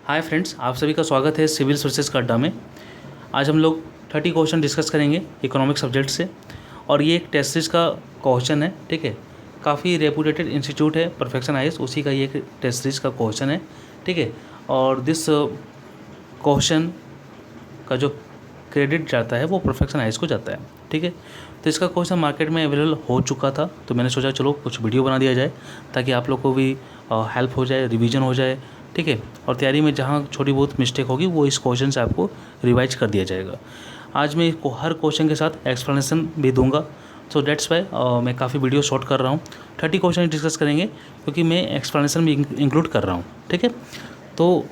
Hi friends, आप सभी का स्वागत है सिविल सर्विसेज का अड्डा में। आज हम लोग 30 क्वेश्चन डिस्कस करेंगे इकोनॉमिक सब्जेक्ट से। और ये एक टेस्ट सीरीज का क्वेश्चन है, ठीक है। काफ़ी रेपुटेटेड इंस्टीट्यूट है परफेक्शन आईएएस, उसी का ये एक टेस्ट सीरीज का क्वेश्चन है, ठीक है। और दिस क्वेश्चन का जो क्रेडिट जाता है वो परफेक्शन आईएएस को जाता है, ठीक है। तो इसका क्वेश्चन मार्केट में अवेलेबल हो चुका था, तो मैंने सोचा चलो कुछ वीडियो बना दिया जाए ताकि आप लोग को भी हेल्प हो जाए, रिवीजन हो जाए, ठीक है। और तैयारी में जहाँ छोटी बहुत मिस्टेक होगी वो इस क्वेश्चन से आपको रिवाइज कर दिया जाएगा। आज मैं इसको हर क्वेश्चन के साथ एक्सप्लेनेशन भी दूंगा, सो डेट्स वाई मैं काफ़ी वीडियो शॉर्ट कर रहा हूँ। 30 क्वेश्चन डिस्कस करेंगे क्योंकि मैं एक्सप्लेनेशन भी इंक्लूड कर रहा हूँ, ठीक है। तो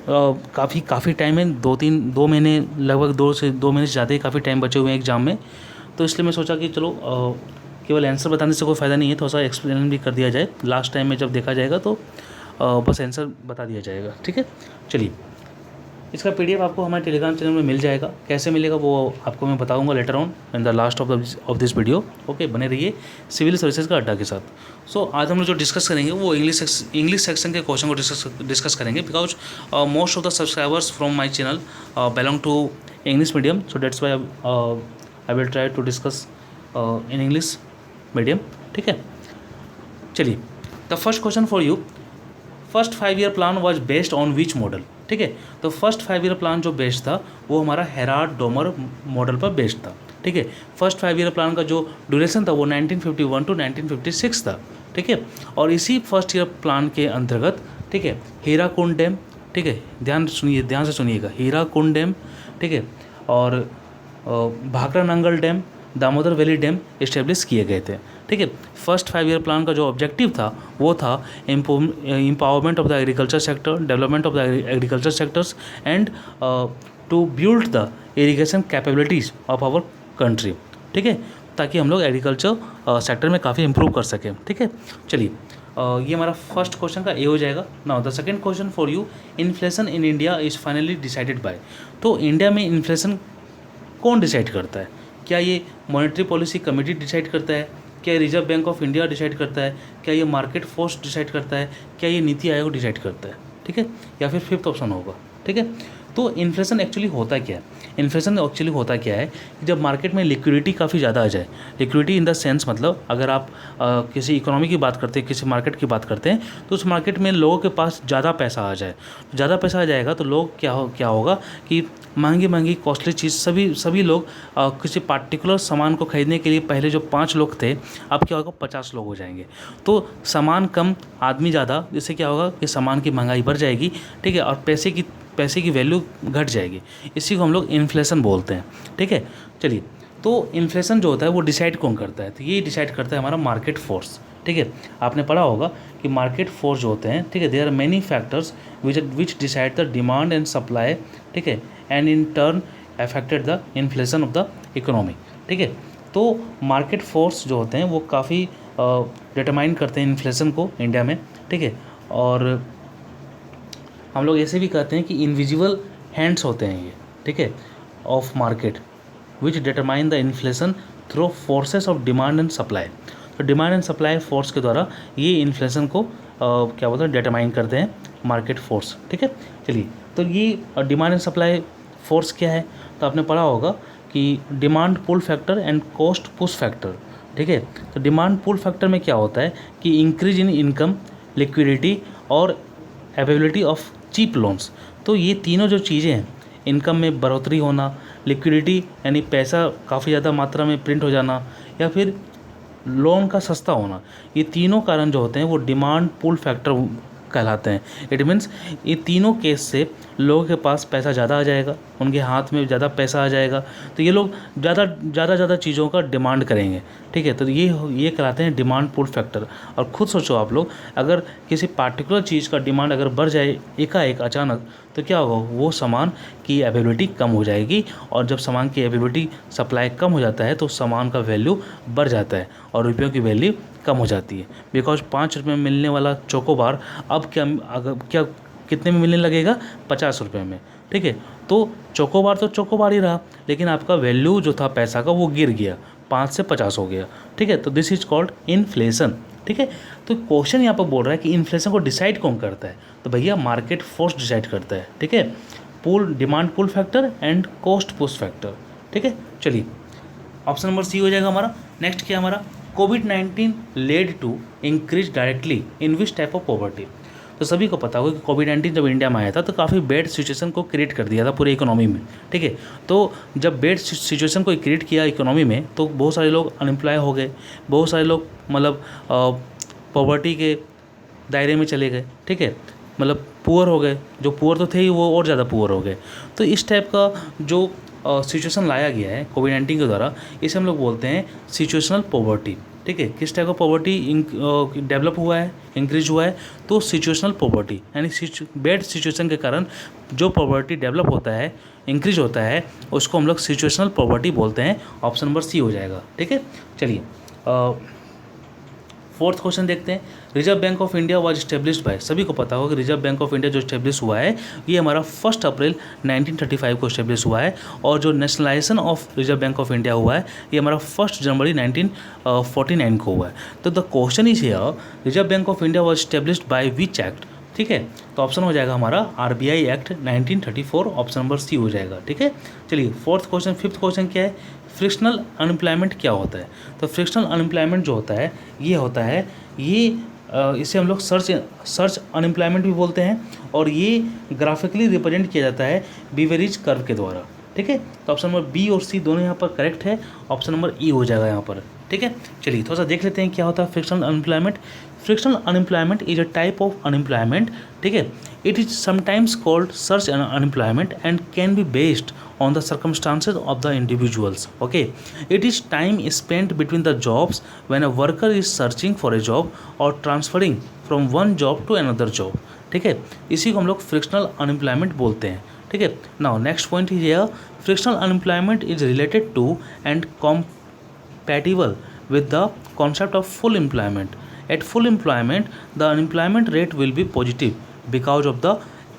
काफ़ी टाइम है, 2 महीने, लगभग 2 महीने से ज़्यादा ही काफ़ी टाइम बचे हुए हैं एग्ज़ाम में। तो इसलिए मैं सोचा कि चलो केवल आंसर बताने से कोई फ़ायदा नहीं है, थोड़ा सा एक्सप्लेन भी कर दिया जाए। लास्ट टाइम में जब देखा जाएगा तो बस आंसर बता दिया जाएगा, ठीक है। चलिए, इसका पीडीएफ आपको हमारे टेलीग्राम चैनल में मिल जाएगा। कैसे मिलेगा वो आपको मैं बताऊंगा later on in the last of this video. Okay, बने रहिए सिविल सर्विसेज का अड्डा के साथ। सो आज हम लोग जो डिस्कस करेंगे वो इंग्लिश सेक्शन के क्वेश्चन को डिस्कस करेंगे, because most of the subscribers from my channel belong to English medium, so that's why I will try to discuss in English medium, ठीक है। चलिए, the first question for you, first 5 year plan was based on which model, ठीक है। तो first 5 year plan जो based था वो हमारा हेराल्ड डोमर मॉडल पर बेस्ड था, ठीक है। फर्स्ट 5 ईयर प्लान का जो ड्यूरेशन था वो 1951 टू 1956 था, ठीक है। और इसी फर्स्ट ईयर प्लान के अंतर्गत, ठीक है, हीराकुंड डैम, ठीक है, ध्यान से सुनिएगा, हीराकुंड डैम, ठीक है, और Bhakra Nangal dam, Damodar valley dam establish किए गए थे, ठीक है। फर्स्ट 5 ईयर प्लान का जो ऑब्जेक्टिव था वो था empowerment of the agriculture sector, development of the agriculture sectors and to build the irrigation capabilities of our country, ठीक है, ताकि हम लोग एग्रीकल्चर सेक्टर में काफ़ी इंप्रूव कर सकें, ठीक है। चलिए, ये हमारा फर्स्ट क्वेश्चन का ए हो जाएगा। Now the second question for you, inflation in India is finally decided by. तो इंडिया में इन्फ्लेशन कौन डिसाइड करता है? क्या ये मॉनेटरी पॉलिसी कमेटी डिसाइड करता है? क्या reserve Bank of India decide करता है? क्या ये मार्केट फोर्स डिसाइड करता है? क्या ये नीति आयोग डिसाइड करता है, ठीक है, या फिर फिफ्थ ऑप्शन होगा, ठीक है। तो इन्फ्लेशन एक्चुअली होता क्या है? इन्फ्लेशन एक्चुअली होता क्या है कि जब मार्केट में लिक्विडिटी काफ़ी ज़्यादा आ जाए, लिक्विडिटी इन द सेंस मतलब अगर आप किसी इकोनॉमी की बात करते हैं, किसी मार्केट की बात करते हैं, तो उस मार्केट में लोगों के पास ज़्यादा पैसा आ जाए, ज़्यादा पैसा आ जाएगा तो लोग क्या होगा कि महंगी कॉस्टली चीज़ सभी लोग किसी पार्टिकुलर सामान को खरीदने के लिए पहले जो 5 लोग थे, अब क्या होगा 50 लोग हो जाएंगे। तो सामान कम आदमी ज़्यादा, इससे क्या होगा कि सामान की महंगाई बढ़ जाएगी, ठीक है, और पैसे की वैल्यू घट जाएगी। इसी को हम लोग इन्फ्लेशन बोलते हैं, ठीक है। चलिए, तो इन्फ्लेशन जो होता है वो डिसाइड कौन करता है? तो ये डिसाइड करता है हमारा मार्केट फोर्स, ठीक है। आपने पढ़ा होगा कि मार्केट फोर्स जो होते हैं, ठीक है, there are many factors which decide the demand and supply, ठीक है, and in turn affected the inflation of the economy, ठीक है। तो मार्केट फोर्स जो होते हैं वो काफ़ी डिटरमाइन करते हैं इन्फ्लेशन को इंडिया में, ठीक है। और हम लोग ऐसे भी कहते हैं कि इनविजिबल हैंड्स होते हैं ये, ठीक है, of market which determine the inflation through forces of demand and supply. तो डिमांड एंड सप्लाई फोर्स के द्वारा ये इन्फ्लेशन को क्या बोलते हैं, डिटरमाइन करते हैं मार्केट फोर्स, ठीक है। चलिए, तो ये डिमांड एंड सप्लाई फोर्स क्या है? तो आपने पढ़ा होगा कि demand pull factor and cost push factor, ठीक है। तो डिमांड पुल फैक्टर में क्या होता है कि इंक्रीज इन इनकम, लिक्विडिटी और अवेलेबिलिटी ऑफ चीप लोन्स। तो ये तीनों जो चीज़ें हैं, इनकम में बढ़ोतरी होना, लिक्विडिटी यानी पैसा काफ़ी ज़्यादा मात्रा में प्रिंट हो जाना, या फिर लोन का सस्ता होना, ये तीनों कारण जो होते हैं वो डिमांड पुल फैक्टर कहलाते हैं। इट मीन्स ये तीनों केस से लोगों के पास पैसा ज़्यादा आ जाएगा, उनके हाथ में ज़्यादा पैसा आ जाएगा, तो ये लोग ज़्यादा चीज़ों का डिमांड करेंगे, ठीक है। तो ये कहलाते हैं डिमांड पुल फैक्टर। और खुद सोचो आप लोग, अगर किसी पार्टिकुलर चीज़ का डिमांड अगर बढ़ जाए एकाएक अचानक, तो क्या होगा, वो सामान की अवेलेबिलिटी कम हो जाएगी, और जब सामान की अवेलेबिलिटी सप्लाई कम हो जाता है तो सामान का वैल्यू बढ़ जाता है और रुपयों की वैल्यू कम हो जाती है। बिकॉज 5 रुपये में मिलने वाला चोकोबार अब क्या कितने में मिलने लगेगा? 50 रुपये में, ठीक है। तो चोकोबार ही रहा, लेकिन आपका वैल्यू जो था पैसा का वो गिर गया, 5 से 50 हो गया, ठीक है। तो दिस इज कॉल्ड इन्फ्लेशन, ठीक है। तो क्वेश्चन यहाँ पर बोल रहा है कि इन्फ्लेशन को डिसाइड कौन करता है, तो भैया मार्केट फोर्स डिसाइड करता है, ठीक है। Pull demand pull factor and cost push factor, ठीक है। चलिए ऑप्शन नंबर सी हो जाएगा हमारा। नेक्स्ट क्या हमारा, कोविड-19 led to increase directly in which type of poverty. तो सभी को पता होगा कि कोविड-19 जब इंडिया में आया था तो काफ़ी बैड सिचुएशन को क्रिएट कर दिया था पूरे इकोनॉमी में, ठीक है। तो जब बैड सिचुएशन को क्रिएट किया इकोनॉमी में तो बहुत सारे लोग अनएम्प्लॉय हो गए, बहुत सारे लोग मतलब पॉवर्टी के दायरे में चले गए, ठीक है, मतलब पुअर हो गए, जो पुअर तो थे ही वो और ज़्यादा पुअर हो गए। तो इस टाइप का जो सिचुएशन लाया गया है कोविड-19 के द्वारा, इसे हम लोग बोलते हैं सिचुएशनल पॉवर्टी, ठीक है। किस टाइप का पॉवर्टी डेवलप हुआ है, इंक्रीज हुआ है, तो सिचुएशनल पॉवर्टी, यानी बैड सिचुएशन के कारण जो पॉवर्टी डेवलप होता है, इंक्रीज होता है, उसको हम लोग सिचुएशनल पॉवर्टी बोलते हैं। ऑप्शन नंबर सी हो जाएगा, ठीक है। चलिए फोर्थ क्वेश्चन देखते हैं। Reserve Bank of India was established bye, सभी को पता होगा कि रिजर्व बैंक ऑफ इंडिया जो स्टेब्लिश हुआ है ये हमारा 1 अप्रैल 1935 को स्टेब्लिश हुआ है, और जो nationalisation of reserve Bank of India हुआ है ये हमारा 1 जनवरी 1949 को हुआ है। तो the question is here, Reserve Bank of India was established by which act, ठीक है। तो ऑप्शन हो जाएगा हमारा RBI act 1934, option number C हो जाएगा, ठीक है। चलिए फिफ्थ क्वेश्चन क्या है, फ्रिक्शनल अनएम्प्लॉयमेंट क्या होता है। तो फ्रिक्शनल अनएम्प्लॉयमेंट जो होता है ये इसे हम लोग सर्च अनएम्प्लॉयमेंट भी बोलते हैं, और ये ग्राफिकली रिप्रेजेंट किया जाता है बीवेरिज कर्व के द्वारा, ठीक है। तो ऑप्शन नंबर बी और सी दोनों यहाँ पर करेक्ट है, ऑप्शन नंबर ई हो जाएगा यहाँ पर, ठीक है। चलिए थोड़ा सा देख लेते हैं क्या होता है frictional unemployment. Frictional unemployment is a type of unemployment, ठीक है। It is sometimes called search unemployment and can be based on the circumstances of the individuals, okay. It is time spent between the jobs when a worker is searching for a job or transferring from one job to another job, ठीक है। इसी को हम लोग frictional unemployment बोलते हैं, ठीक है। Now next point is here, frictional unemployment is related to and compatible with the concept of full employment. At full employment, the unemployment rate will be positive because of the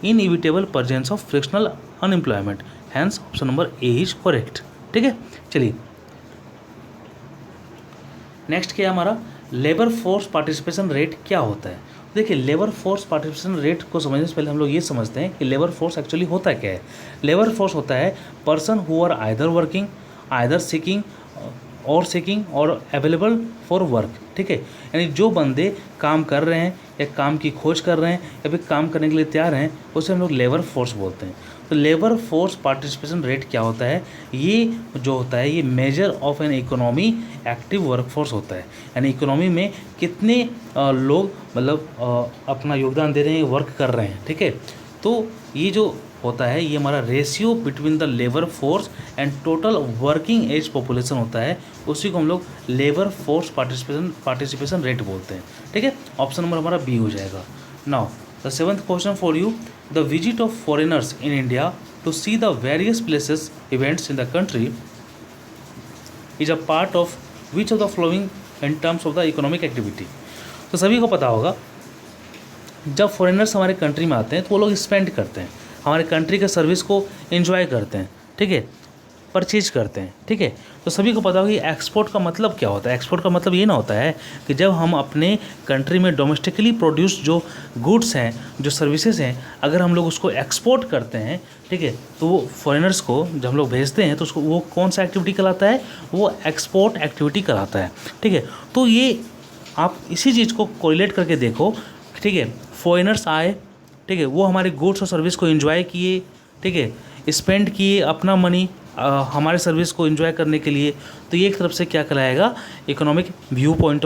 inevitable presence of frictional unemployment. Hence, option number A is correct, ठीक है। चलिए next क्या है हमारा, labour force participation rate क्या होता है। देखिए लेबर फोर्स पार्टिसिपेशन रेट को समझने से पहले हम लोग ये समझते हैं कि लेबर फोर्स एक्चुअली होता क्या है। लेबर फोर्स होता है person who are either working, either seeking or available for work, ठीक है। यानी जो बंदे काम कर रहे हैं या काम की खोज कर रहे हैं या फिर काम करने के लिए तैयार हैं, उसे हम लोग लेबर फोर्स बोलते हैं। तो लेबर फोर्स पार्टिसिपेशन रेट क्या होता है, ये जो होता है ये measure of an economy active workforce होता है। यानी इकोनॉमी में कितने लोग मतलब अपना योगदान दे रहे हैं, वर्क कर रहे हैं, ठीक है। तो ये जो होता है ये हमारा ratio between the labour force and total working age population होता है, उसी को हम लोग लेबर फोर्स पार्टिसिपेशन रेट बोलते हैं, ठीक है। ऑप्शन नंबर हमारा बी हो जाएगा। Now the seventh question for you, the visit of foreigners in India to see the various places events in the country is a part of which of the following in terms of the economic activity. तो सभी को पता होगा जब foreigners हमारे country में आते हैं तो वो लोग स्पेंड करते हैं, हमारे कंट्री के सर्विस को एंजॉय करते हैं, ठीक है, परचेज करते हैं, ठीक है। तो सभी को पता होगा कि एक्सपोर्ट का मतलब क्या होता है। एक्सपोर्ट का मतलब ये ना होता है कि जब हम अपने कंट्री में डोमेस्टिकली प्रोड्यूस जो गुड्स हैं, जो सर्विसेज हैं, अगर हम लोग उसको एक्सपोर्ट करते हैं, ठीक है, तो वो फॉरेनर्स को जब हम लोग भेजते हैं तो उसको वो कौन सा एक्टिविटी कहलाता है, वो एक्सपोर्ट एक्टिविटी कहलाता है, ठीक है। तो ये आप इसी चीज़ को कोरिलेट करके देखो, ठीक है। फॉरेनर्स आए, ठीक है, वो हमारे गुड्स और सर्विस को एंजॉय किए, ठीक है, स्पेंड किए अपना मनी हमारे सर्विस को एंजॉय करने के लिए, तो ये एक तरफ से क्या कहलाएगा, इकोनॉमिक पॉइंट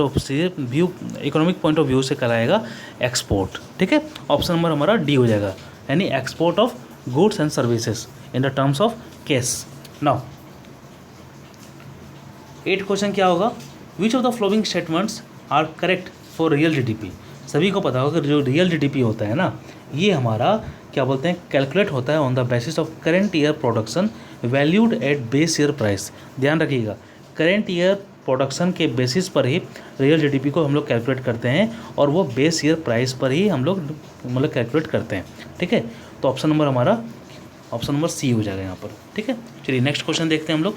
ऑफ व्यू से कहलाएगा एक्सपोर्ट, ठीक है। ऑप्शन नंबर हमारा डी हो जाएगा, यानी export of goods and services in the terms of case. Now 8 question क्या होगा, which of the following statements are correct for real GDP. सभी को पता होगा कि जो रियल जीडीपी होता है ना, ये हमारा क्या बोलते हैं, कैलकुलेट होता है on the basis of current year production valued at base year price. ध्यान रखिएगा, करेंट ईयर प्रोडक्शन के बेसिस पर ही रियल जीडीपी को हम लोग कैलकुलेट करते हैं, और वो बेस ईयर प्राइस पर ही हम लोग मतलब कैलकुलेट करते हैं, ठीक है। तो ऑप्शन नंबर हमारा ऑप्शन नंबर सी हो जाएगा यहाँ पर, ठीक है। चलिए नेक्स्ट क्वेश्चन देखते हैं हम लोग।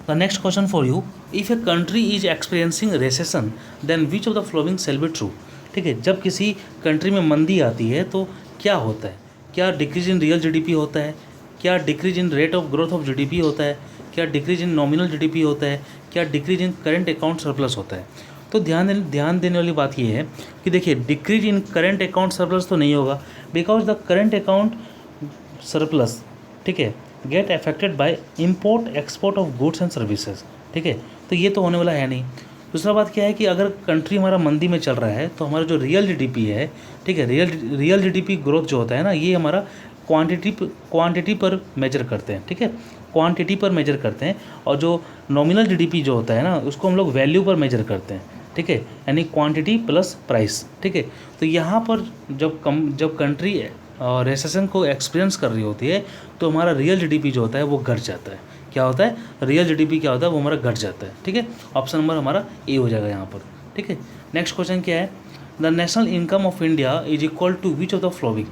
The the next question for you, if a country is experiencing recession then which of the following shall be true. ठीक है, जब किसी कंट्री में मंदी आती है तो क्या होता है, क्या डिक्रीज इन रियल जीडीपी होता है, क्या decrease in rate of growth of GDP होता है, क्या डिक्रीज इन नॉमिनल जीडीपी होता है, क्या decrease in current account surplus होता है। तो ध्यान देने वाली बात यह है कि देखिए decrease in current account surplus तो नहीं होगा, because the current account surplus, ठीक है, get affected by import export of goods and services. ठीक है, तो ये तो होने वाला है नहीं। दूसरा बात क्या है कि अगर कंट्री हमारा मंदी में चल रहा है तो हमारा जो रियल जीडीपी है, ठीक है, रियल जीडीपी ग्रोथ जो होता है ना, ये हमारा क्वांटिटी पर मेजर करते हैं। ठीक है, क्वांटिटी पर मेजर करते हैं, और जो नॉमिनल जीडीपी जो होता है ना, उसको हम लोग वैल्यू पर मेजर करते हैं। ठीक है, यानी क्वांटिटी प्लस प्राइस। ठीक है, तो यहाँ पर जब कंट्री रेसेशन को एक्सपीरियंस कर रही होती है तो हमारा रियल जीडीपी जो होता है वो घट जाता है। क्या होता है, रियल जीडीपी क्या होता है, वो हमारा घट जाता है। ठीक है, ऑप्शन नंबर हमारा ए हो जाएगा यहाँ पर। ठीक है, नेक्स्ट क्वेश्चन क्या है, the national income of India is equal to which of the following.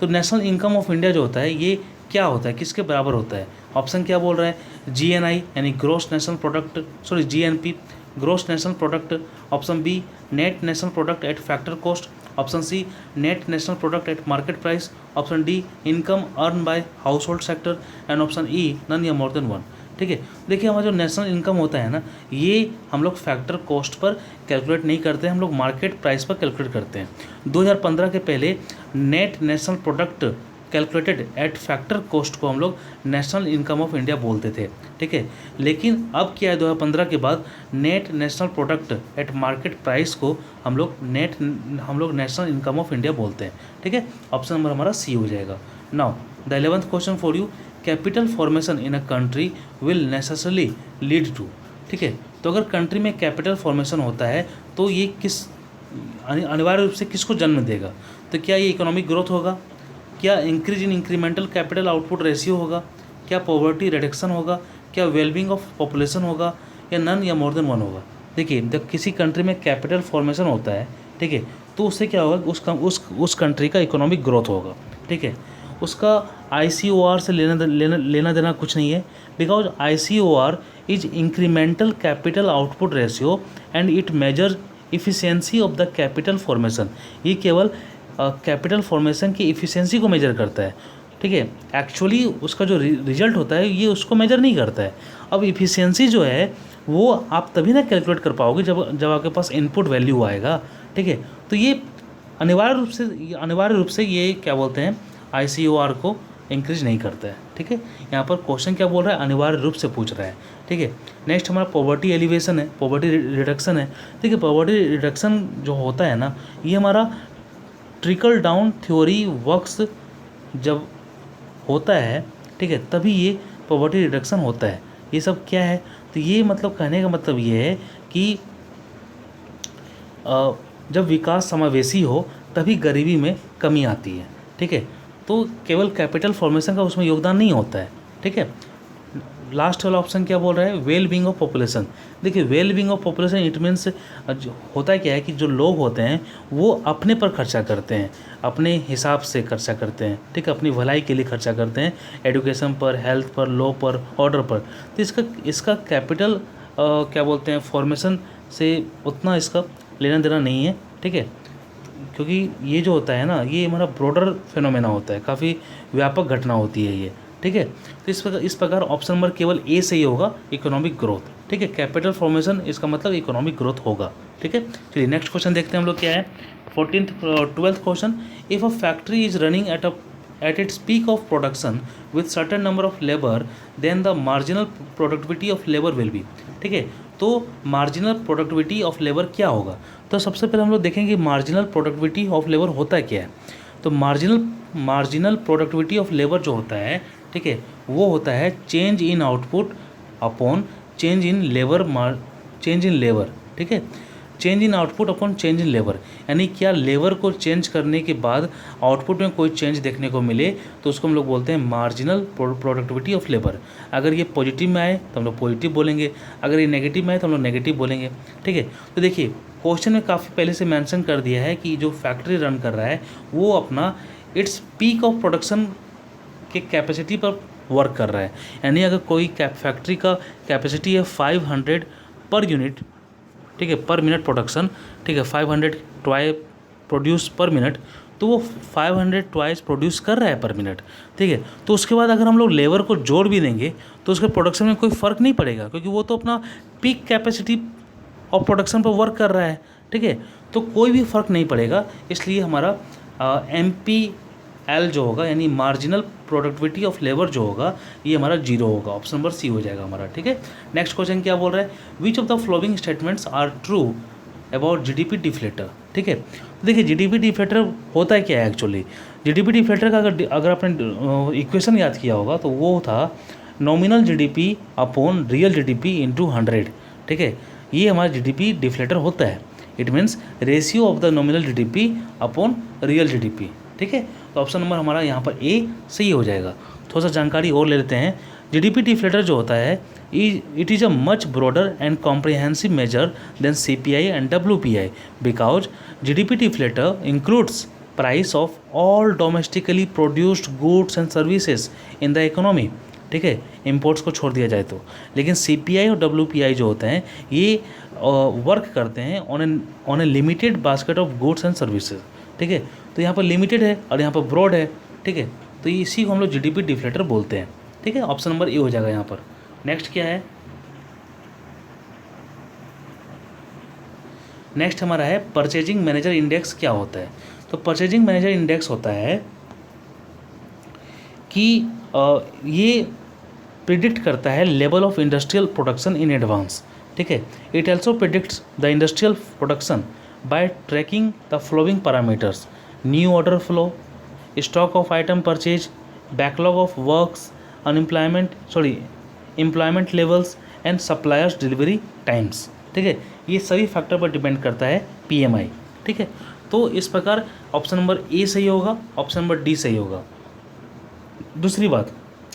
तो नेशनल इनकम ऑफ इंडिया जो होता है ये क्या होता है, किसके बराबर होता है। ऑप्शन क्या बोल रहा है, जीएनआई यानी gross national product, sorry GNP gross national product. Option B net national product at factor cost. Option C net national product at market price. Option D income earn by household sector. And option E none या more then one. ठीक है, देखिए हमारा जो national income होता है ना, ये हम लोग फैक्टर कॉस्ट पर कैलकुलेट नहीं करते हैं, हम लोग मार्केट प्राइस पर कैलकुलेट करते हैं। 2015 के पहले net national product calculated at factor cost को हम लोग नेशनल इनकम ऑफ इंडिया बोलते थे। ठीक है, लेकिन अब क्या है, 2015 के बाद net national product at market price को हम लोग नेशनल इनकम ऑफ इंडिया बोलते हैं। ठीक है, ऑप्शन नंबर हमारा सी हो जाएगा। Now the 11th question for you, capital formation in a country will necessarily lead to. ठीक है, तो अगर कंट्री में कैपिटल फॉर्मेशन होता है तो ये अनिवार्य रूप से किसको जन्म देगा। तो क्या ये इकोनॉमिक ग्रोथ होगा, क्या increase in incremental capital output ratio होगा, क्या पॉवर्टी रिडक्शन होगा, क्या वेलबींग ऑफ पॉपुलेशन होगा, या नन या मोर देन वन होगा। देखिए जब किसी कंट्री में कैपिटल फॉर्मेशन होता है, ठीक है, तो उससे क्या होगा, उस कंट्री का इकोनॉमिक ग्रोथ होगा। ठीक है, उसका ICOR से लेना देना कुछ नहीं है, because ICOR is incremental capital output ratio and it measure efficiency of the capital formation. ये केवल कैपिटल फॉर्मेशन की इफ़िशियंसी को मेजर करता है। ठीक है, एक्चुअली उसका जो रिजल्ट होता है ये उसको मेजर नहीं करता है। अब इफ़िशियंसी जो है वो आप तभी ना कैलकुलेट कर पाओगे जब आपके पास इनपुट वैल्यू आएगा। ठीक है, तो ये अनिवार्य रूप से ये क्या बोलते हैं, ICOR को इंक्रीज नहीं करता है। ठीक है, यहाँ पर क्वेश्चन क्या बोल रहा है, अनिवार्य रूप से पूछ रहा है। ठीक है, नेक्स्ट हमारा पॉवर्टी एलिवेशन है, पॉवर्टी रिडक्शन है। ठीक है, पॉवर्टी रिडक्शन जो होता है ना, ये हमारा ट्रिकल डाउन थ्योरी वर्क्स जब होता है, ठीक है, तभी ये पॉवर्टी रिडक्शन होता है। ये सब क्या है, तो ये मतलब कहने का मतलब ये है कि जब विकास समावेशी हो तभी गरीबी में कमी आती है। ठीक है, तो केवल कैपिटल फॉर्मेशन का उसमें योगदान नहीं होता है। ठीक है, लास्ट वाला ऑप्शन क्या बोल रहा है, वेल बीइंग ऑफ पॉपुलेशन। देखिए well being of population it means होता है क्या है कि जो लोग होते हैं वो अपने पर खर्चा करते हैं, अपने हिसाब से खर्चा करते हैं। ठीक है, अपनी भलाई के लिए खर्चा करते हैं, एजुकेशन पर, हेल्थ पर, लॉ पर, ऑर्डर पर। तो इसका कैपिटल क्या बोलते हैं फॉर्मेशन से उतना इसका लेना देना नहीं है। ठीक है, क्योंकि ये जो होता है ना, ये हमारा ब्रॉडर फिनोमेना होता है, काफ़ी व्यापक घटना होती है ये। ठीक है, तो इस प्रकार ऑप्शन नंबर केवल ए से ही होगा, इकोनॉमिक ग्रोथ। ठीक है, कैपिटल फॉर्मेशन इसका मतलब इकोनॉमिक ग्रोथ होगा। ठीक है, चलिए नेक्स्ट क्वेश्चन देखते हैं हम लोग क्या है। 12th question, if a factory is running at its peak of production with certain number of labor then the marginal productivity of labor will be। ठीक है, तो मार्जिनल प्रोडक्टिविटी ऑफ लेबर क्या होगा। तो सबसे पहले हम लोग देखेंगे मार्जिनल प्रोडक्टिविटी ऑफ लेबर होता है क्या है। तो मार्जिनल प्रोडक्टिविटी ऑफ लेबर जो होता है, ठीक है, वो होता है change in output upon change in labour. ठीक है, change in output upon change in labour, यानी क्या लेबर को चेंज करने के बाद आउटपुट में कोई चेंज देखने को मिले तो उसको हम लोग बोलते हैं मार्जिनल प्रोडक्टिविटी ऑफ लेबर। अगर ये पॉजिटिव में आए तो हम लोग पॉजिटिव बोलेंगे, अगर ये नेगेटिव में आए तो हम लोग नेगेटिव बोलेंगे। ठीक है, तो देखिए क्वेश्चन में काफ़ी पहले से मेंशन कर दिया है कि जो फैक्ट्री रन कर रहा है वो अपना इट्स पीक ऑफ प्रोडक्शन के कैपेसिटी पर वर्क कर रहा है। यानी अगर कोई फैक्ट्री का कैपेसिटी है 500 पर यूनिट, ठीक है, पर मिनट प्रोडक्शन, ठीक है, 500 टॉय प्रोड्यूस पर मिनट, तो वो 500 टॉयज प्रोड्यूस कर रहा है पर मिनट, ठीक है। तो उसके बाद अगर हम लोग लेबर को जोड़ भी देंगे तो उसके प्रोडक्शन में कोई फ़र्क नहीं पड़ेगा, क्योंकि वो तो अपना पीक कैपेसिटी और प्रोडक्शन पर वर्क कर रहा है, ठीक है। तो कोई भी फ़र्क नहीं पड़ेगा, इसलिए हमारा MPL जो होगा यानी मार्जिनल प्रोडक्टिविटी ऑफ लेबर जो होगा ये हमारा 0 होगा। ऑप्शन नंबर सी हो जाएगा हमारा, ठीक है। नेक्स्ट क्वेश्चन क्या बोल रहा है, which of the following statements are true about GDP deflator, ठीक है। तो देखिए GDP डिफ्लेटर होता है क्या है एक्चुअली। GDP डिफ्लेटर का अगर आपने इक्वेशन याद किया होगा तो वो था nominal GDP upon real GDP into 100, ठीक है। ये हमारा GDP डिफ्लेटर होता है। It means ratio of the nominal GDP upon real GDP, ठीक है। तो ऑप्शन नंबर हमारा यहाँ पर ए सही हो जाएगा। थोड़ा सा जानकारी और ले लेते हैं। GDP डिफ्लेटर जो होता है it is a much broader and comprehensive measure than CPI and WPI because GDP deflator includes price of all domestically produced goods and services in the economy, ठीक है, इम्पोर्ट्स को छोड़ दिया जाए तो। लेकिन CPI और WPI जो होते हैं ये वर्क करते हैं on A limited basket of goods and services, ठीक है। तो यहाँ पर लिमिटेड है और यहाँ पर ब्रॉड है, ठीक है। तो इसी को हम लोग GDP डिफ्लेटर बोलते हैं, ठीक है। ऑप्शन नंबर ए हो जाएगा यहाँ पर। नेक्स्ट क्या है, नेक्स्ट हमारा है परचेजिंग मैनेजर इंडेक्स क्या होता है। तो परचेजिंग मैनेजर इंडेक्स होता है कि ये प्रिडिक्ट करता है level of industrial production in advance, ठीक है। It also predicts the industrial production by tracking the following parameters, new order flow, stock of item purchase, backlog of works, employment levels and suppliers delivery times, ठीक है। ये सभी factor पर depend करता है PMI, ठीक है। तो इस प्रकार ऑप्शन नंबर ए सही होगा, ऑप्शन नंबर डी सही होगा। दूसरी बात,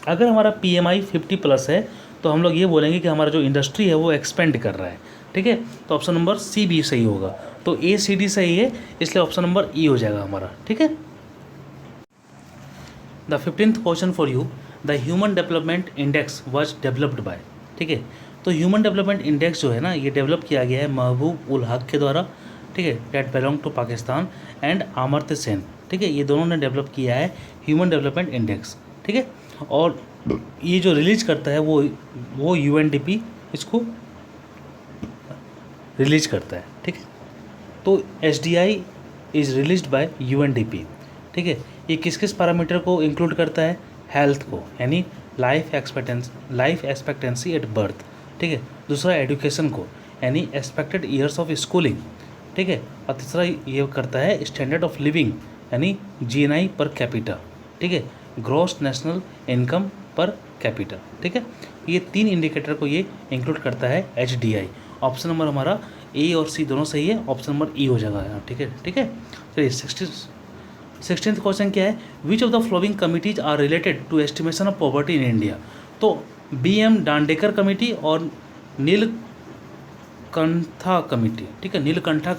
अगर हमारा PMI 50+ है तो हम लोग ये बोलेंगे कि हमारा जो इंडस्ट्री है वो एक्सपेंड कर रहा है, ठीक है। तो ऑप्शन नंबर सी भी सही होगा। तो ACD सही है, इसलिए ऑप्शन नंबर ई हो जाएगा हमारा, ठीक है। The 15th question for you, the human development index was developed by, ठीक है। तो ह्यूमन डेवलपमेंट इंडेक्स जो है ना ये डेवलप किया गया है महबूब उल हक के द्वारा, ठीक है, that belong to Pakistan, and Amartya Sen, ठीक है। ये दोनों ने डेवलप किया है ह्यूमन डेवलपमेंट इंडेक्स, ठीक है। और ये जो रिलीज करता है वो UNDP इसको रिलीज करता है, ठीक है। तो SDI is released by UNDP, ठीक है। ये किस किस पैरामीटर को इंक्लूड करता है, हेल्थ को यानी लाइफ एक्सपेक्टेंसी एट बर्थ, ठीक है। दूसरा एजुकेशन को यानी एक्सपेक्टेड ईयर्स ऑफ स्कूलिंग, ठीक है। और तीसरा ये करता है स्टैंडर्ड ऑफ लिविंग यानी GNI पर कैपिटा, ठीक है, gross national income per capita, ठीक है। ये 3 इंडिकेटर को ये इंक्लूड करता है HDI। ऑप्शन नंबर हमारा ए और सी दोनों सही है, ऑप्शन नंबर ई हो जाएगा यहाँ, ठीक है, ठीक है। चलिए 16th क्वेश्चन क्या है, which of the following committees are related to estimation of poverty in India. तो BM डांडेकर कमेटी और नीलकंठा कमेटी, ठीक है, नीलकंठ रथ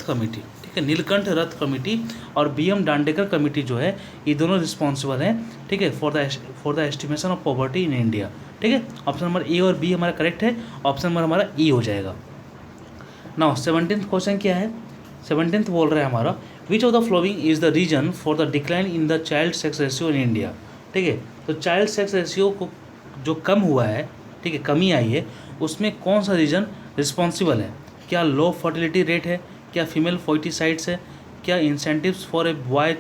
कमेटी, ठीक है, नीलकंठ रथ कमेटी और BM डांडेकर कमेटी जो है ये दोनों रिस्पॉन्सिबल हैं, ठीक है, for the estimation of poverty in India, ठीक है। ऑप्शन नंबर ए और बी हमारा करेक्ट है, ऑप्शन नंबर हमारा ई हो जाएगा। नाउ 17th क्वेश्चन क्या है, 17th बोल रहा है हमारा, which of the following is the reason for the decline in the child sex ratio in India, ठीक है। तो चाइल्ड सेक्स रेशियो को जो कम हुआ है, ठीक है, कमी आई है, उसमें कौन सा रीजन रिस्पॉन्सिबल है। क्या लो फर्टिलिटी रेट है, क्या फीमेल फोइटिसाइड्स है, क्या incentives for a boy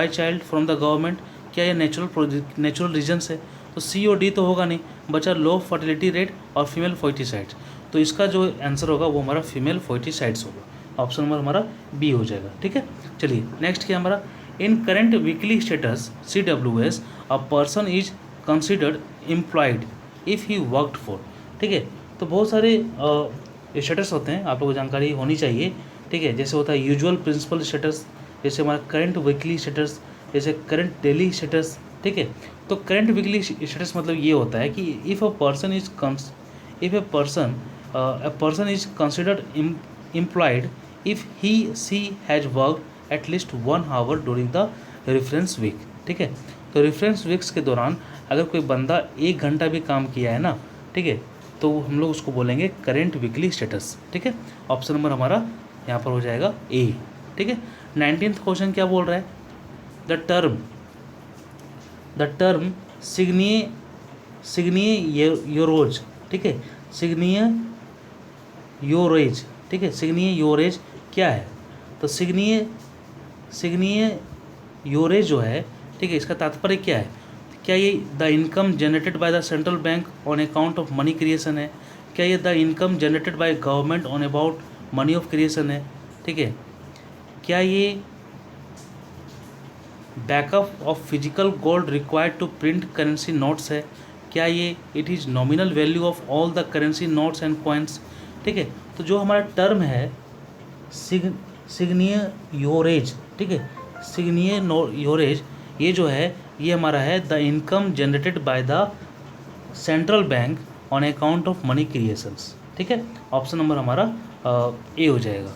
child from the government, क्या ये नेचुरल रीजन्स है। तो सी और डी तो होगा नहीं, बचा लो फर्टिलिटी रेट और फीमेल फोइटिसाइड्स। तो इसका जो आंसर होगा वो हमारा फीमेल फोइटिसाइड्स होगा, ऑप्शन नंबर हमारा बी हो जाएगा, ठीक है। चलिए नेक्स्ट क्या हमारा, in current weekly status CWS a person is considered employed if he worked for, ठीक है। तो बहुत सारे स्टेटस होते हैं, आप लोगों को जानकारी होनी चाहिए, ठीक है। जैसे होता है यूजुअल प्रिंसिपल स्टेटस, जैसे हमारा करंट वीकली स्टेटस, जैसे करंट डेली स्टेटस, ठीक है। तो करंट वीकली स्टेटस मतलब ये होता है कि if a person is considered employed if he she has worked at least 1 hour during the reference week, ठीक है। तो रेफरेंस वीक्स के दौरान अगर कोई बंदा 1 घंटा भी काम किया है ना, ठीक है, तो हम लोग उसको बोलेंगे करेंट वीकली स्टेटस, ठीक है। ऑप्शन नंबर हमारा यहाँ पर हो जाएगा ए, ठीक है। 19th क्वेश्चन क्या बोल रहा है, द टर्म सिग्निए योरोज, ठीक है, सिग्निए योरेज, ठीक है, सिग्निए योरेज क्या है, तो सिग्निए योरेज जो है, ठीक है, इसका तात्पर्य क्या है, क्या ये the income generated by the central bank on account of money creation है, क्या ये the income generated by government on about money of creation है, ठीक है, क्या ये backup of physical gold required to print currency notes है, क्या ये it is nominal value of all the currency notes and coins, ठीक है। तो जो हमारा टर्म है सिग्निए योरेज, ठीक है, सिग्निए योरेज, ये जो है ये हमारा है the income generated by the central bank on account of money creations, ठीक है। ऑप्शन नंबर हमारा ए हो जाएगा।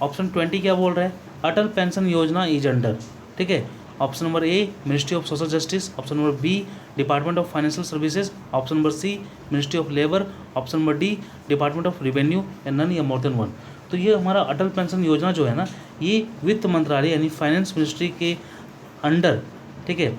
ऑप्शन 20 क्या बोल रहा है, Atal pension Yojana is under, ठीक है। Option number A ministry of social justice, option number B department of financial services, option number C ministry of labour, option number D department of revenue, या नन या more then one. तो ये हमारा अटल pension योजना जो है ना, ये वित्त मंत्रालय यानी फाइनेंस मिनिस्ट्री के अंडर, ठीक है,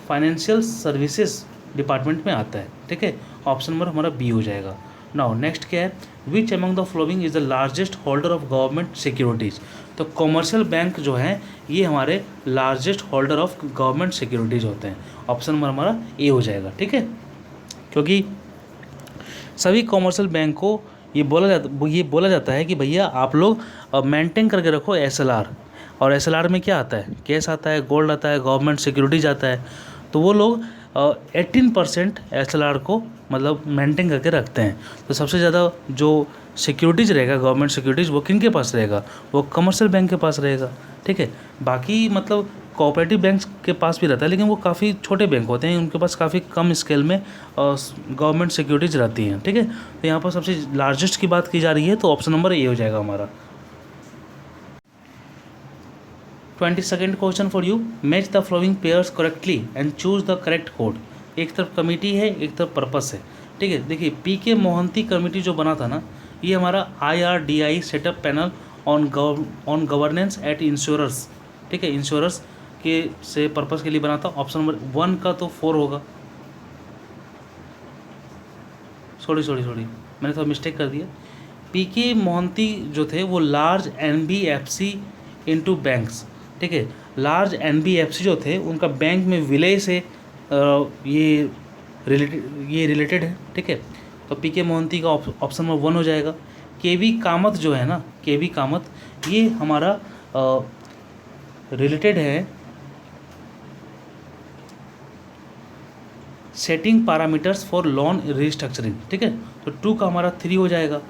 फाइनेंशियल सर्विसेज डिपार्टमेंट में आता है, ठीक है। ऑप्शन नंबर हमारा बी हो जाएगा। नाउ नेक्स्ट क्या है, which among the following is the largest holder of government securities. तो कॉमर्शियल बैंक जो हैं ये हमारे largest holder of government securities होते हैं। ऑप्शन नंबर हमारा ए हो जाएगा, ठीक है, क्योंकि सभी कॉमर्शियल बैंक को ये बोला जाता है कि भैया आप लोग मेंटेन करके रखो SLR, और SLR में क्या आता है, कैश आता है, गोल्ड आता है, गवर्नमेंट सिक्योरिटीज आता है। तो वो लोग 18% SLR को मतलब मेंटेन करके रखते हैं। तो सबसे ज़्यादा जो सिक्योरिटीज़ रहेगा, गवर्नमेंट सिक्योरिटीज़, वो किन के पास रहेगा, वो कमर्शियल बैंक के पास रहेगा, ठीक है। बाकी मतलब कोऑपरेटिव बैंक के पास भी रहता है, लेकिन वो काफ़ी छोटे बैंक होते हैं, उनके पास काफ़ी कम स्केल में गवर्नमेंट सिक्योरिटीज़ रहती हैं, ठीक है। तो यहाँ पर सबसे लार्जेस्ट की बात की जा रही है, तो ऑप्शन नंबर ए हो जाएगा हमारा। 22nd question for you, match the following pairs correctly and choose the correct code. एक तरफ कमेटी है, एक तरफ पर्पस है, ठीक है। देखिए PK मोहंती कमेटी जो बना था ना, ये हमारा IRDI setup panel on governance at insurers, ठीक है, इंश्योरर्स के से पर्पस के लिए बना था। ऑप्शन नंबर 1 का तो 4 होगा, सॉरी मैंने थोड़ा मिस्टेक कर दिया। PK मोहंती जो थे वो लार्ज NBFC इनटू बैंक्स, ठीक है, लार्ज NBFC जो थे उनका बैंक में विलय से ये रिलेटेड है, ठीक है। तो PK मोहंती का ऑप्शन नंबर 1 हो जाएगा। KV कामत जो है ना, KV कामत, ये हमारा रिलेटेड है setting parameters for loan restructuring, ठीक है। तो 2 का हमारा 3 हो जाएगा।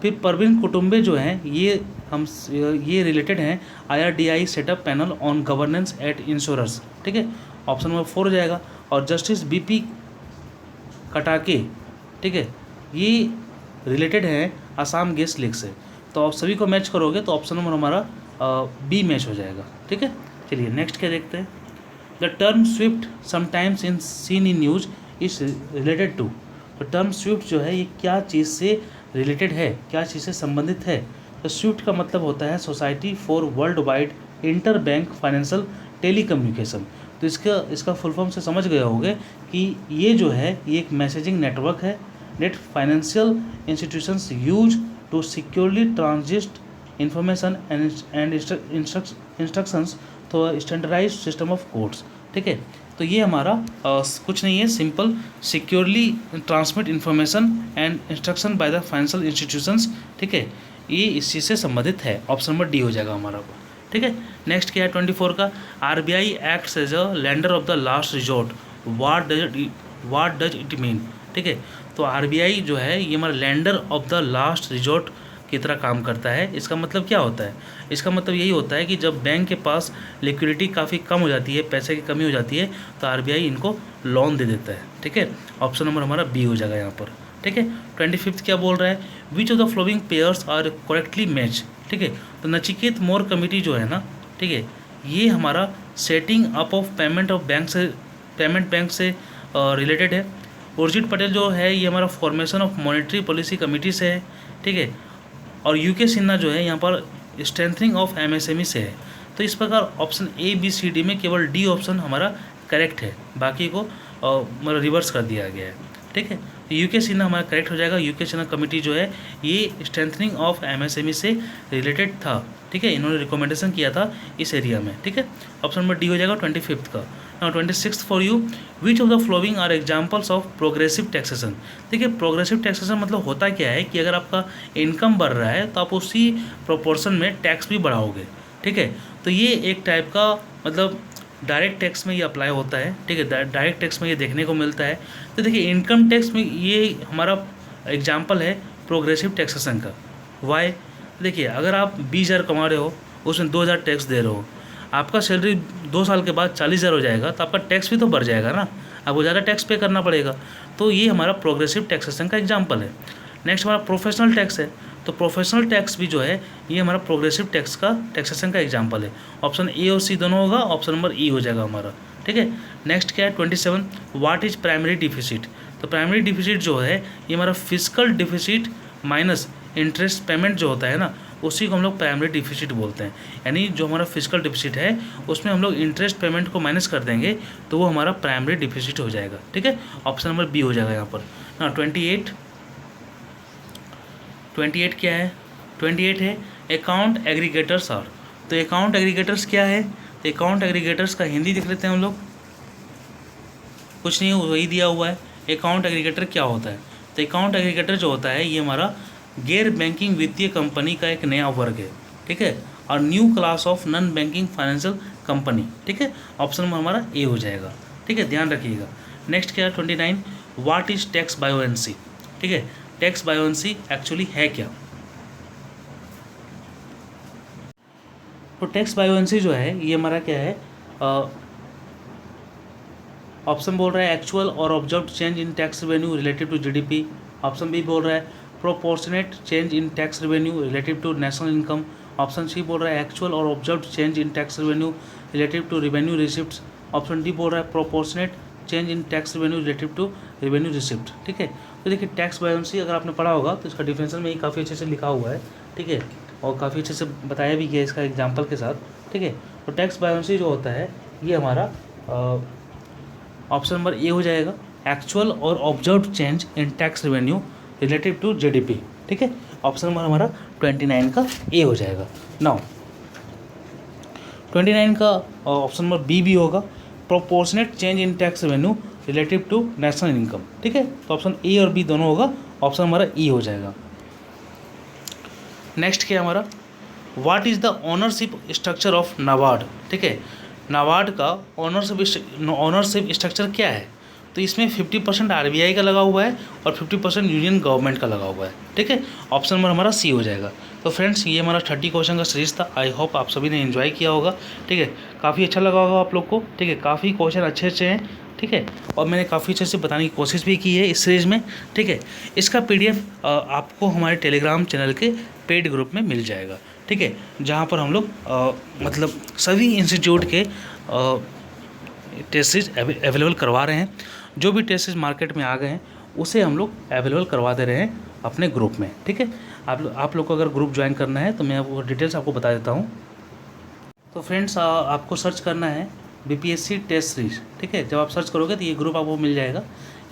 फिर परवीन कुटुंबे जो हैं ये रिलेटेड हैं IRDI setup panel on governance at insurers, ठीक है। ऑप्शन नंबर 4 हो जाएगा। और जस्टिस BP कटाके, ठीक है, ये रिलेटेड हैं आसाम गैस लीक से। तो आप सभी को मैच करोगे तो ऑप्शन नंबर हमारा बी मैच हो जाएगा, ठीक है। चलिए नेक्स्ट क्या देखते हैं, the term SWIFT sometimes in seen in news is related to. तो टर्म स्विफ्ट जो है ये क्या चीज़ से रिलेटेड है, क्या चीज़ से संबंधित है। तो स्विफ्ट का मतलब होता है society for world wide inter bank financial telecommunication. तो इसका फुल फॉर्म से समझ गए होंगे कि ये जो है ये एक मैसेजिंग नेटवर्क है, net financial institutions use to securely transit information and instructions to standardise system of codes, ठीक है। तो ये हमारा कुछ नहीं है, simple securely transmit information and instruction by the financial institutions, ठीक है। ये इस चीज़ से संबंधित है। ऑप्शन नंबर डी हो जाएगा हमारा, ठीक है। नेक्स्ट क्या है 24 का, RBI acts as a lender of the last resort, what does it mean, ठीक है। तो RBI जो है ये हमारा lender of the last resort की तरह काम करता है। इसका मतलब क्या होता है, इसका मतलब यही होता है कि जब बैंक के पास लिक्विडिटी काफ़ी कम हो जाती है, पैसे की कमी हो जाती है, तो RBI इनको लोन दे देता है, ठीक है। ऑप्शन नंबर हमारा बी हो जाएगा यहाँ पर, ठीक है। 25 क्या बोल रहा है, which of the following pairs are correctly match, ठीक है। तो नचिकेत मोर कमेटी जो है ना, ठीक है, ये हमारा setting up of payment bank से रिलेटेड है। उर्जित पटेल जो है ये हमारा formation of monetary policy committee से है, ठीक है। और यूके सिन्हा जो है यहाँ पर स्ट्रेंथनिंग ऑफ एमएसएमई से है। तो इस प्रकार option A B C D में केवल डी ऑप्शन हमारा करेक्ट है, बाकी को मतलब रिवर्स कर दिया गया है, ठीक है। तो यूके सिन्हा हमारा करेक्ट हो जाएगा। यूके सिन्हा कमेटी जो है ये स्ट्रेंथनिंग ऑफ एमएसएमई से रिलेटेड था, ठीक है। इन्होंने रिकमेंडेशन किया था इस एरिया में, ठीक है। ऑप्शन नंबर डी हो जाएगा 25th का। Now 26th for you, which of the following are examples of progressive taxation. देखिए प्रोग्रेसिव टैक्सेशन मतलब होता क्या है कि अगर आपका इनकम बढ़ रहा है तो आप उसी प्रोपोर्शन में टैक्स भी बढ़ाओगे, ठीक है। तो ये एक टाइप का मतलब डायरेक्ट टैक्स में ये अप्लाई होता है, ठीक है। डायरेक्ट टैक्स में ये देखने को मिलता है। तो देखिए इनकम टैक्स में ये हमारा एग्जाम्पल है प्रोग्रेसिव टैक्सेशन का। वाई? देखिए अगर आप 20,000 कमा रहे हो, उसमें 2,000 टैक्स दे रहे हो, आपका सैलरी 2 साल के बाद 40,000 हो जाएगा, तो आपका टैक्स भी तो बढ़ जाएगा ना, आपको ज़्यादा टैक्स पे करना पड़ेगा। तो ये हमारा प्रोग्रेसिव टैक्सेशन का एग्जाम्पल है। नेक्स्ट हमारा प्रोफेशनल टैक्स है। तो प्रोफेशनल टैक्स भी जो है ये हमारा प्रोग्रेसिव टैक्स का टैक्सेशन का एग्जाम्पल है। ऑप्शन ए और सी दोनों होगा, ऑप्शन नंबर ई हो जाएगा हमारा, ठीक है। नेक्स्ट क्या है 27, व्हाट इज प्राइमरी डिफिसिट। तो प्राइमरी डिफिसिट जो है ये हमारा physical deficit minus interest payment जो होता है ना, उसी को हम लोग प्राइमरी डिफिसिट बोलते हैं। यानी जो हमारा फिजिकल डिफिसिट है उसमें हम लोग इंटरेस्ट पेमेंट को माइनस कर देंगे तो वो हमारा प्राइमरी डिफिसिट हो जाएगा, ठीक है। ऑप्शन नंबर बी हो जाएगा यहाँ पर ना। 28 क्या है? 28 है अकाउंट एग्रीगेटर्स आर। तो अकाउंट एग्रीगेटर्स क्या है? तो अकाउंट एग्रीगेटर्स का हिंदी देख लेते हैं हम लोग। कुछ नहीं, वही दिया हुआ है। अकाउंट एग्रीगेटर क्या होता है? तो अकाउंट एग्रीगेटर जो होता है ये हमारा गैर बैंकिंग वित्तीय कंपनी का एक नया वर्ग है, ठीक है। और new class of non banking financial company, ठीक है। ऑप्शन नंबर हमारा ए हो जाएगा, ठीक है, ध्यान रखिएगा। नेक्स्ट क्या है 29, व्हाट इज टैक्स बायोएंसी, ठीक है। टैक्स बायोएंसी एक्चुअली है क्या? तो टैक्स बायोएंसी जो है ये हमारा क्या है, ऑप्शन बोल रहा है एक्चुअल और observed change in tax revenue relative to GDP. Option B बोल रहा है proportionate change in tax revenue relative to national income. Option C बोल रहा है एक्चुअल और observed change in tax revenue relative to revenue receipts. Option D बोल रहा है proportionate change in tax revenue relative to revenue receipt, ठीक है। तो देखिए टैक्स बायोएंसी अगर आपने पढ़ा होगा तो इसका डिफिनेशन में ही काफ़ी अच्छे से लिखा हुआ है, ठीक है, और काफ़ी अच्छे से बताया भी गया इसका एग्जाम्पल के साथ, ठीक है। तो टैक्स बायोएंसी जो होता है ये हमारा ऑप्शन नंबर ए हो जाएगा, एक्चुअल और observed change in tax revenue relative to GDP, ठीक है। ऑप्शन नंबर हमारा 29 का ए हो जाएगा। नाउ 29 का ऑप्शन नंबर बी भी होगा, proportionate change in tax revenue relative to national income, ठीक है। तो ऑप्शन ए और बी दोनों होगा, ऑप्शन हमारा ई हो जाएगा। नेक्स्ट क्या हमारा, what is the ownership structure of NABARD, ठीक है। नाबार्ड का ओनरशिप स्ट्रक्चर क्या है? तो इसमें 50% आरबीआई का लगा हुआ है और 50% यूनियन गवर्नमेंट का लगा हुआ है, ठीक है। ऑप्शन नंबर हमारा सी हो जाएगा। तो फ्रेंड्स ये हमारा 30 क्वेश्चन का सीरीज था। आई होप आप सभी ने एंजॉय किया होगा, ठीक है। काफ़ी अच्छा लगा होगा आप लोग को, ठीक है। काफ़ी क्वेश्चन अच्छे अच्छे हैं, ठीक है, और मैंने काफ़ी अच्छे से बताने की कोशिश भी की है इस सीरीज़ में, ठीक है। इसका PDF आपको हमारे टेलीग्राम चैनल के पेड ग्रुप में मिल जाएगा, ठीक है, जहाँ पर हम लोग मतलब सभी इंस्टीट्यूट के टेस्ट सीरीज अवेलेबल करवा रहे हैं। जो भी टेस्ट सीरीज मार्केट में आ गए हैं उसे हम लोग अवेलेबल करवा दे रहे हैं अपने ग्रुप में, ठीक है। आप लोग को अगर ग्रुप ज्वाइन करना है तो मैं आपको डिटेल्स आपको बता देता हूँ। तो फ्रेंड्स आपको सर्च करना है BPSC टेस्ट सीरीज, ठीक है। जब आप सर्च करोगे तो ये ग्रुप आपको मिल जाएगा।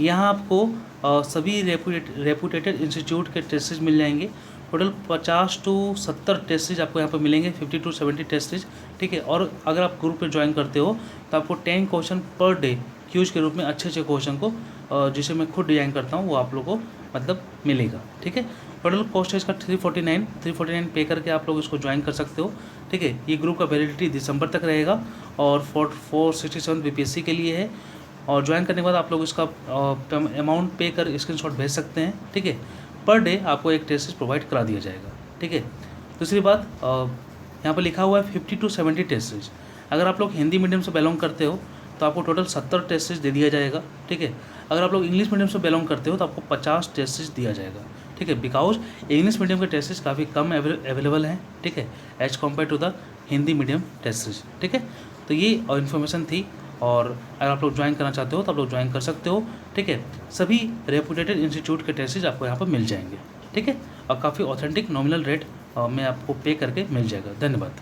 यहाँ आपको सभी रेपुटेटेड इंस्टीट्यूट के टेस्ट सीरीज मिल जाएंगे। टोटल 50 to 70 टेस्ट सीरीज आपको यहाँ पर मिलेंगे, 50 to 70 टेस्ट सीरीज, ठीक है। और अगर आप ग्रुप में ज्वाइन करते हो तो आपको 10 क्वेश्चन पर डे क्यूज के रूप में अच्छे अच्छे क्वेश्चन को जिसे मैं खुद डिज़ाइन करता हूँ वो आप लोगों को मतलब मिलेगा, ठीक है। टोटल कॉस्ट है इसका 349 पे करके आप लोग इसको ज्वाइन कर सकते हो, ठीक है। ये ग्रुप का वैलिडिटी दिसंबर तक रहेगा और 467 BPSC के लिए है। और ज्वाइन करने के बाद आप लोग इसका अमाउंट पे कर स्क्रीनशॉट भेज सकते हैं, ठीक है। पर डे आपको एक टेस्ट सीरीज प्रोवाइड करा दिया जाएगा, ठीक है। दूसरी बात यहाँ पर लिखा हुआ है 50 to 70 टेस्ट सीरीज। अगर आप लोग हिंदी मीडियम से बिलोंग करते हो तो आपको टोटल 70 टेस्ट सीरीज दे दिया जाएगा, ठीक है। अगर आप लोग इंग्लिश मीडियम से बिलोंग करते हो तो आपको 50 टेस्ट सीरीज दिया जाएगा, ठीक है। बिकॉज इंग्लिश मीडियम के टेस्ट सीरीज काफ़ी कम अवेलेबल हैं, ठीक है, as compare to the Hindi medium test series, ठीक है। तो ये इन्फॉर्मेशन थी, और अगर आप लोग ज्वाइन करना चाहते हो तो आप लोग ज्वाइन कर सकते हो, ठीक है। सभी रेपुटेटेड इंस्टीट्यूट के टेस्ट सीरीज आपको यहाँ पर मिल जाएंगे, ठीक है, और काफ़ी ऑथेंटिक नॉमिनल रेट में आपको पे करके मिल जाएगा। धन्यवाद।